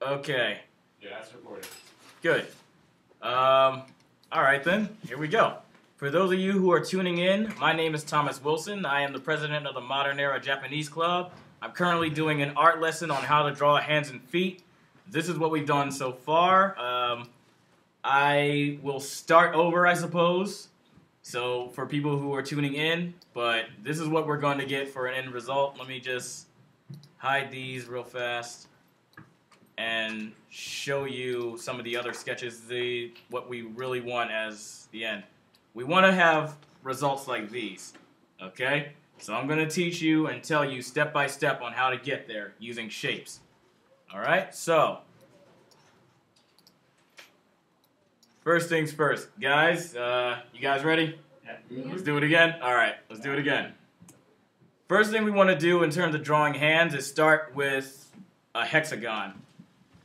Okay. Yeah, that's recorded. Good. All right then. Here we go. For those of you who are tuning in, my name is Thomas Wilson. I am the president of the Modern Era Japanese Club. I'm currently doing an art lesson on how to draw hands and feet. This is what we've done so far. I will start over, I suppose. So for people who are tuning in, but this is what we're going to get for an end result. Let me just hide these real fast and show you some of the other sketches, what we really want as the end. We want to have results like these, okay? So I'm going to teach you and tell you step by step on how to get there using shapes. All right, so first things first. Guys, you guys ready? Yeah. Let's do it again? All right, let's do it again. First thing we want to do in terms of drawing hands is start with a hexagon.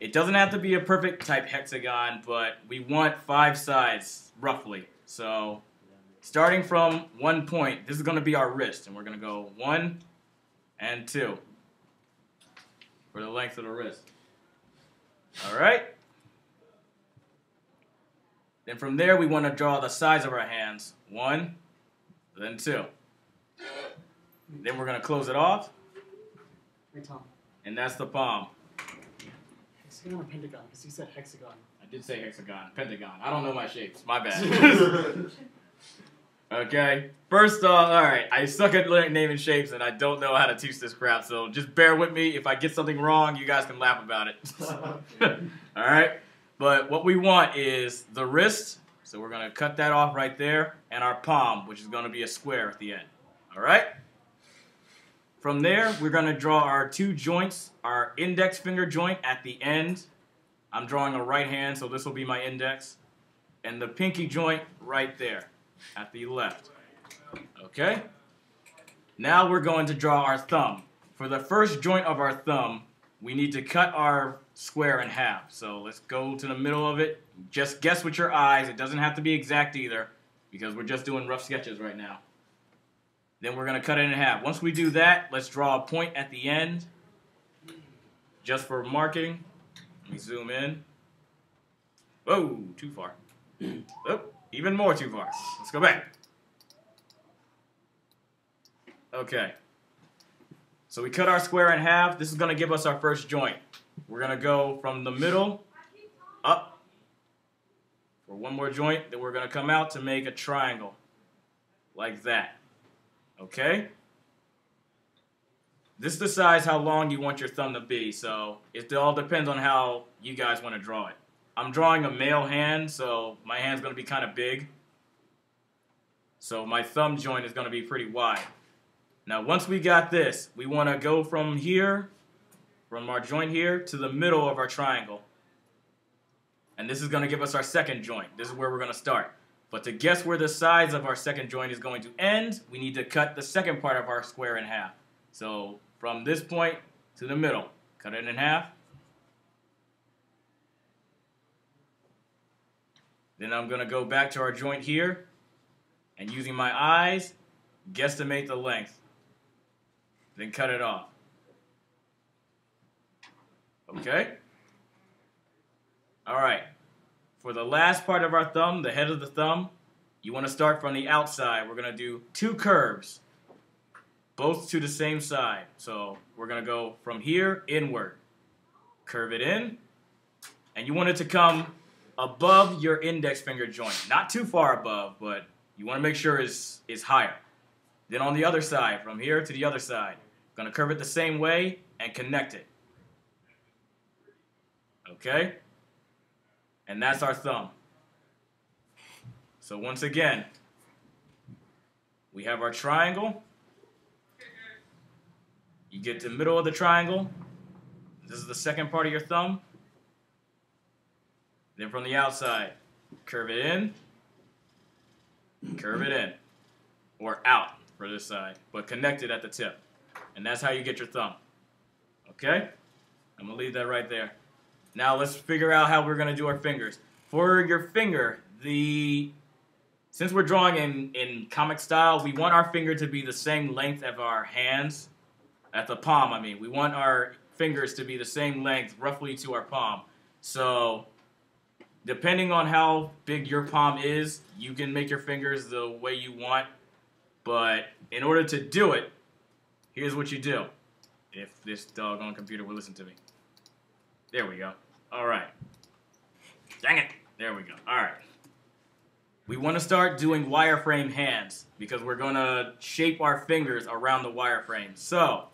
It doesn't have to be a perfect type hexagon, but we want 5 sides, roughly. So starting from one point, this is going to be our wrist, and we're going to go 1 and 2 for the length of the wrist. All right? Then from there, we want to draw the sides of our hands. 1, then 2. Then we're going to close it off. Hey, Tom. And that's the palm. Hexagon or pentagon? Because you said hexagon. I did say hexagon, pentagon. I don't know my shapes. My bad. Okay. First off, all right. I suck at naming shapes, and I don't know how to teach this crap. So just bear with me. If I get something wrong, you guys can laugh about it. All right. But what we want is the wrist. So we're going to cut that off right there, and our palm, which is going to be a square at the end. All right. From there, we're going to draw our 2 joints, our index finger joint at the end. I'm drawing a right hand, so this will be my index. And the pinky joint right there at the left. Okay? Now we're going to draw our thumb. For the first joint of our thumb, we need to cut our square in half. So let's go to the middle of it. Just guess with your eyes. It doesn't have to be exact either, because we're just doing rough sketches right now. Then we're going to cut it in half. Once we do that, let's draw a point at the end, just for marking. Let me zoom in. Whoa, too far. Oh, even more too far. Let's go back. Okay. So we cut our square in half. This is going to give us our first joint. We're going to go from the middle up for one more joint. Then we're going to come out to make a triangle like that. Okay? This decides how long you want your thumb to be, so it all depends on how you guys want to draw it. I'm drawing a male hand, so my hand's going to be kind of big. So my thumb joint is going to be pretty wide. Now once we got this, we want to go from here, from our joint here, to the middle of our triangle. And this is going to give us our second joint. This is where we're going to start. But to guess where the sides of our second joint is going to end, we need to cut the second part of our square in half. So from this point to the middle, cut it in half. Then I'm going to go back to our joint here, and using my eyes, guesstimate the length. Then cut it off. Okay? All right. For the last part of our thumb, the head of the thumb, you want to start from the outside. We're going to do 2 curves, both to the same side. So we're going to go from here inward. Curve it in. And you want it to come above your index finger joint. Not too far above, but you want to make sure it's higher. Then on the other side, from here to the other side, going to curve it the same way and connect it. Okay? And that's our thumb. So once again, we have our triangle. You get to the middle of the triangle. This is the second part of your thumb. Then from the outside, curve it in, curve it in, or out for this side, but connect it at the tip. And that's how you get your thumb. Okay? I'm going to leave that right there. Now let's figure out how we're going to do our fingers. For your finger, since we're drawing in comic style, we want our finger to be the same length of our hands, at the palm, I mean. We want our fingers to be the same length, roughly to our palm. So, depending on how big your palm is, you can make your fingers the way you want. But in order to do it, here's what you do. If this doggone computer will listen to me. There we go. All right. Dang it. There we go. All right. We want to start doing wireframe hands because we're going to shape our fingers around the wireframe. So,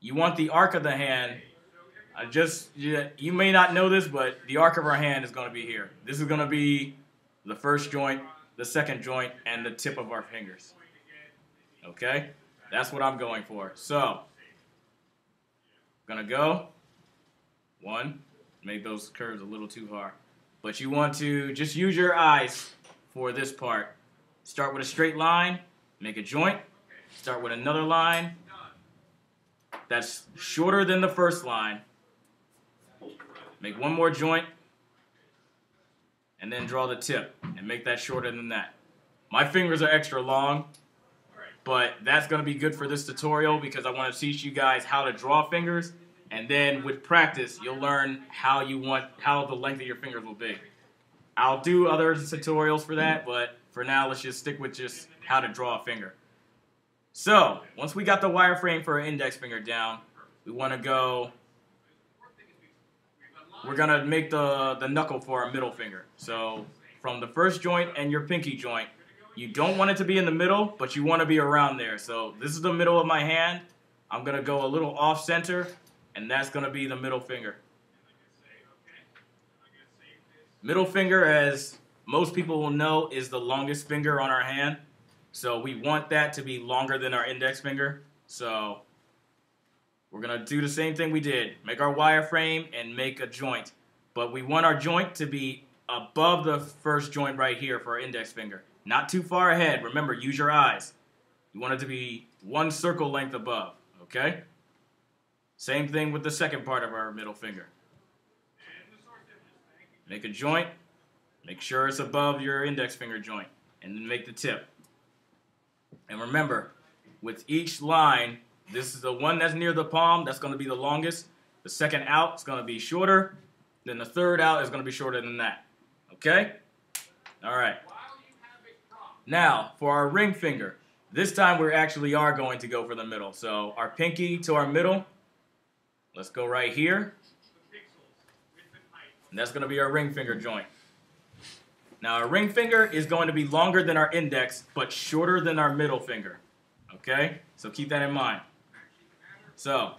you want the arc of the hand. You may not know this, but the arc of our hand is going to be here. This is going to be the first joint, the second joint, and the tip of our fingers. Okay? That's what I'm going for. So, I'm going to go. 1. Make those curves a little too hard. But you want to just use your eyes for this part. Start with a straight line, make a joint. Start with another line that's shorter than the first line. Make one more joint, and then draw the tip, and make that shorter than that. My fingers are extra long, but that's going to be good for this tutorial because I want to teach you guys how to draw fingers. And then with practice, you'll learn how the length of your fingers will be. I'll do other tutorials for that, but for now, let's just stick with just how to draw a finger. So, once we got the wireframe for our index finger down, we want to go, we're going to make the knuckle for our middle finger. So, from the first joint and your pinky joint, you don't want it to be in the middle, but you want to be around there. So, this is the middle of my hand. I'm going to go a little off center. And that's going to be the middle finger. Middle finger, as most people will know, is the longest finger on our hand. So we want that to be longer than our index finger. So we're going to do the same thing we did. Make our wireframe and make a joint. But we want our joint to be above the first joint right here for our index finger. Not too far ahead. Remember, use your eyes. You want it to be one circle length above. Okay? Same thing with the second part of our middle finger. Make a joint. Make sure it's above your index finger joint. And then make the tip. And remember, with each line, this is the one that's near the palm. That's going to be the longest. The second out is going to be shorter. Then the third out is going to be shorter than that. Okay? All right. Now, for our ring finger. This time we actually are going to go for the middle. So our pinky to our middle. Let's go right here. And that's going to be our ring finger joint. Now our ring finger is going to be longer than our index, but shorter than our middle finger. Okay? So keep that in mind. So,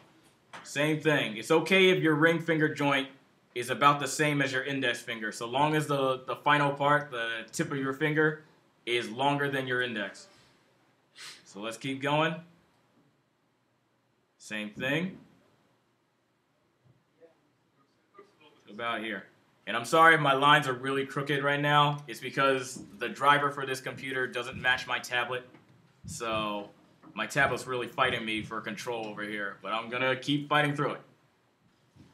same thing. It's okay if your ring finger joint is about the same as your index finger, so long as the final part, the tip of your finger, is longer than your index. So let's keep going. Same thing. About here. And I'm sorry if my lines are really crooked right now. It's because the driver for this computer doesn't match my tablet. So my tablet's really fighting me for control over here. But I'm going to keep fighting through it.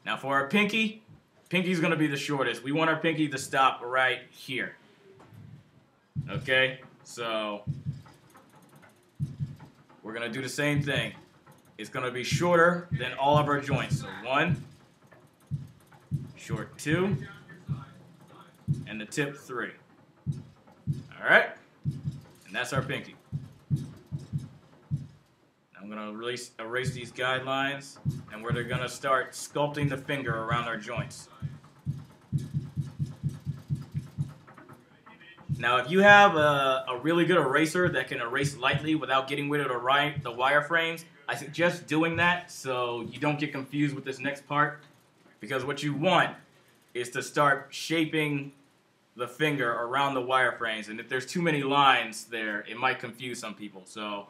Now for our pinky, pinky's going to be the shortest. We want our pinky to stop right here. Okay? So we're going to do the same thing. It's going to be shorter than all of our joints. So 1. Short 2, and the tip 3. All right, and that's our pinky. I'm going to erase these guidelines, and we're going to start sculpting the finger around our joints. Now, if you have a really good eraser that can erase lightly without getting rid of the wireframes, I suggest doing that so you don't get confused with this next part. Because what you want is to start shaping the finger around the wireframes. And if there's too many lines there, it might confuse some people. So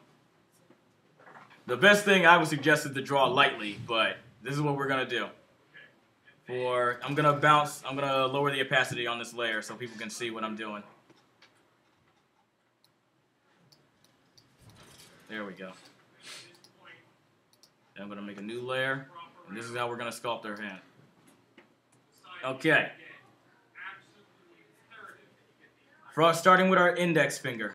the best thing I would suggest is to draw lightly, but this is what we're going to do. I'm going to lower the opacity on this layer so people can see what I'm doing. There we go. Then I'm going to make a new layer, and this is how we're going to sculpt our hand. Okay. Starting with our index finger.